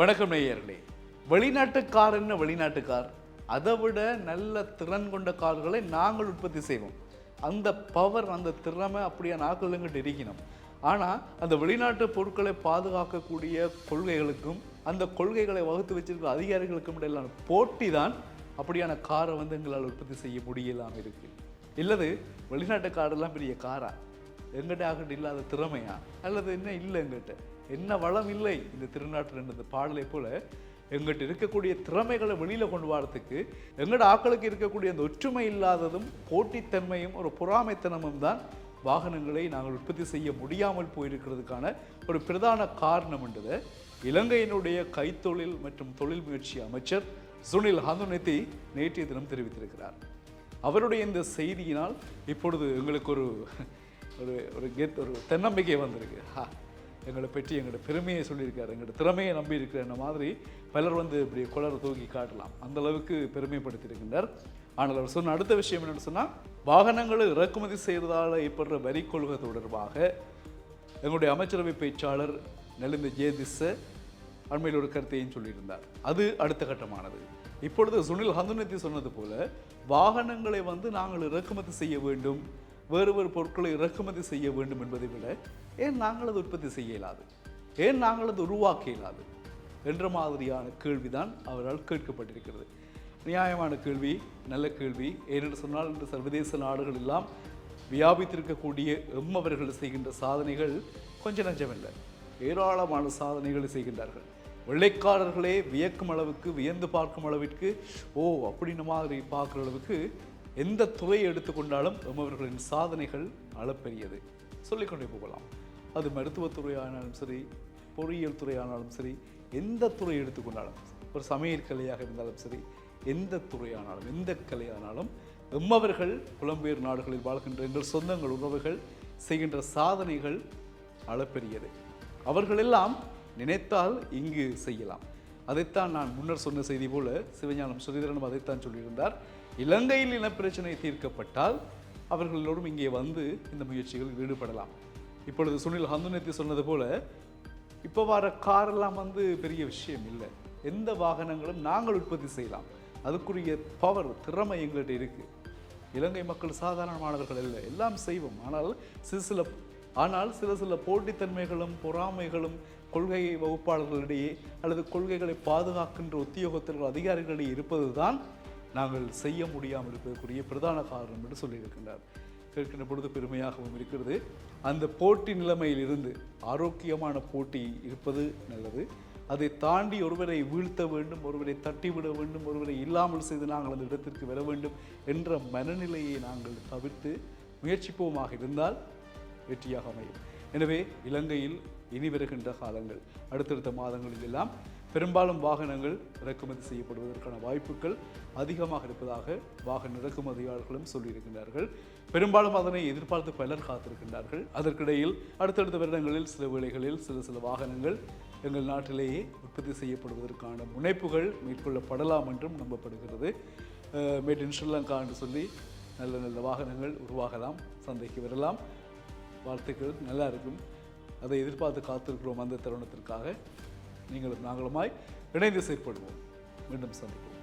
வணக்கம் நேயர்களே. வெளிநாட்டுக்கார் அதை விட நல்ல திறன் கொண்ட கார்களை நாங்கள் உற்பத்தி செய்வோம். அந்த பவர், அந்த திறமை அப்படியே நாக்களுங்கிட்டு இருக்கணும். ஆனால் அந்த வெளிநாட்டு பொருட்களை பாதுகாக்கக்கூடிய கொள்கைகளுக்கும் அந்த கொள்கைகளை வகுத்து வச்சிருக்கிற அதிகாரிகளுக்கும் இடையிலான போட்டி தான் அப்படியான காரை எங்களால் உற்பத்தி செய்ய முடியலாமல் இருக்குது. இல்லது வெளிநாட்டு காரெல்லாம் பெரிய காரா, எங்கிட்ட ஆகிட்ட இல்லாத திறமையா, அல்லது என்ன இல்லை, எங்கிட்ட என்ன வளம் இல்லை இந்த திருநாட்டில் இந்த பாடலை போல எங்கிட்ட இருக்கக்கூடிய திறமைகளை வெளியில் கொண்டு வரத்துக்கு எங்களோட ஆக்களுக்கு இருக்கக்கூடிய அந்த ஒற்றுமை இல்லாததும் போட்டித்தன்மையும் ஒரு பொறாமைத்தனமும் தான் வாகனங்களை நாங்கள் உற்பத்தி செய்ய முடியாமல் போயிருக்கிறதுக்கான ஒரு பிரதான காரணம் என்றதை இலங்கையினுடைய கைத்தொழில் மற்றும் தொழில் முயற்சி அமைச்சர் சுனில் ஹந்துனெத்தி நேற்றைய தினம் தெரிவித்திருக்கிறார். அவருடைய இந்த செய்தியினால் இப்பொழுது எங்களுக்கு ஒரு தன்னம்பிக்கை வந்திருக்கு. எங்களை பற்றி எங்களோட பெருமையை சொல்லியிருக்காரு, எங்களோட திறமையை நம்பி இருக்கிற மாதிரி பலர் இப்படி குளரை தூக்கி காட்டலாம், அந்த அளவுக்கு பெருமைப்படுத்தியிருக்கின்றார். ஆனால் அவர் சொன்ன அடுத்த விஷயம் என்னென்னு சொன்னால், வாகனங்களை இறக்குமதி செய்வதால் ஏற்படுற வரி கொள்கை தொடர்பாக எங்களுடைய அமைச்சரவை பேச்சாளர் நலிந்த ஜேதிஸ அண்மையில் ஒரு கருத்தையும் சொல்லியிருந்தார். அது அடுத்த கட்டமானது. இப்பொழுது சுனில் ஹந்துனெத்தி சொன்னது போல வாகனங்களை நாங்கள் இறக்குமதி செய்ய வேண்டும், வேறு பொருட்களை இறக்குமதி செய்ய வேண்டும் என்பதை விட ஏன் நாங்கள் அதை உற்பத்தி செய்ய இயலாது, ஏன் நாங்கள் அதை உருவாக்க இயலாது என்ற மாதிரியான கேள்விதான் அவரால் கேட்கப்பட்டிருக்கிறது. நியாயமான கேள்வி, நல்ல கேள்வி. ஏனென்று சொன்னால் இந்த சர்வதேச நாடுகள் எல்லாம் வியாபித்திருக்கக்கூடிய எம்மவர்கள் செய்கின்ற சாதனைகள் கொஞ்சம் நஞ்சமில்லை, ஏராளமான சாதனைகளை செய்கின்றார்கள். வெள்ளைக்காரர்களே வியக்கும் அளவுக்கு, வியந்து பார்க்கும் அளவிற்கு, அப்படின்னு மாதிரி பார்க்குற அளவுக்கு எந்த துறையை எடுத்துக்கொண்டாலும் எம்மவர்களின் சாதனைகள் அளப்பெரியது. சொல்லிக்கொண்டே போகலாம். அது மருத்துவத்துறையானாலும் சரி, பொறியியல் துறையானாலும் சரி, எந்த துறையை எடுத்துக்கொண்டாலும், ஒரு சமையல் கலையாக இருந்தாலும் சரி, எந்த துறையானாலும் எந்த கலையானாலும் எம்மவர்கள் புலம்பெயர் நாடுகளில் வாழ்கின்ற எங்கள் சொந்தங்கள் உறவுகள் செய்கின்ற சாதனைகள் அளப்பெரியது. அவர்களெல்லாம் நினைத்தால் இங்கு செய்யலாம். அதைத்தான் நான் முன்னர் சொன்ன செய்தி போல சிவஞானம் சுரீதரனும் அதைத்தான் சொல்லியிருந்தார். இலங்கையில் இனப்பிரச்சனை தீர்க்கப்பட்டால் அவர்கள் எல்லோரும் இங்கே இந்த முயற்சிகளில் ஈடுபடலாம். இப்பொழுது சுனில் ஹந்துனெத்தி சொன்னது போல இப்போ வர காரெல்லாம் பெரிய விஷயம் இல்லை. எந்த வாகனங்களும் நாங்கள் உற்பத்தி செய்யலாம். அதுக்குரிய பவர், திறமை எங்கள்கிட்ட இருக்கு. இலங்கை மக்கள் சாதாரணமானவர்கள் இல்லை, எல்லாம் செய்வோம். ஆனால் சில சில போட்டித்தன்மைகளும் பொறாமைகளும் கொள்கை வகுப்பாளர்களிடையே அல்லது கொள்கைகளை பாதுகாக்கின்ற உத்தியோகத்தர்கள் அதிகாரிகளிடையே இருப்பது தான் நாங்கள் செய்ய முடியாமல் இருப்பதற்குரிய பிரதான காரணம் என்று சொல்லியிருக்கின்றார். கேட்கின்ற பொழுது பெருமையாகவும் இருக்கிறது. அந்த போட்டி நிலைமையில் இருந்து ஆரோக்கியமான போட்டி இருப்பது நல்லது. அதை தாண்டி ஒருவரை வீழ்த்த வேண்டும், ஒருவரை தட்டிவிட வேண்டும், ஒருவரை இல்லாமல் செய்து நாங்கள் அந்த இடத்திற்கு வர வேண்டும் என்ற மனநிலையை நாங்கள் தவிர்த்து முயற்சிப்போமாக இருந்தால் வெற்றியாக அமையும். எனவே இலங்கையில் இனி வருகின்ற காலங்கள், அடுத்தடுத்த மாதங்களில் எல்லாம் பெரும்பாலும் வாகனங்கள் இறக்குமதி செய்யப்படுவதற்கான வாய்ப்புகள் அதிகமாக இருப்பதாக வாகன இறக்குமதியாளர்களும் சொல்லியிருக்கின்றார்கள். பெரும்பாலும் அதனை எதிர்பார்த்து பலர் காத்திருக்கின்றார்கள். அதற்கிடையில் அடுத்தடுத்த வருடங்களில் சில வேளைகளில் சில வாகனங்கள் எங்கள் நாட்டிலேயே உற்பத்தி செய்யப்படுவதற்கான முனைப்புகள் மேற்கொள்ளப்படலாம் என்றும் நம்பப்படுகிறது. மேட் இன் ஸ்ரீலங்கா என்று சொல்லி நல்ல நல்ல வாகனங்கள் உருவாகலாம், சந்தைக்கு வரலாம். வாழ்த்துக்கள், நல்லா இருக்கும். அதை எதிர்பார்த்து காத்திருக்கிறோம். அந்த தருணத்திற்காக நீங்களும் நாங்களுமாய் இணைந்து செயற்படுவோம். மீண்டும் சந்திப்போம்.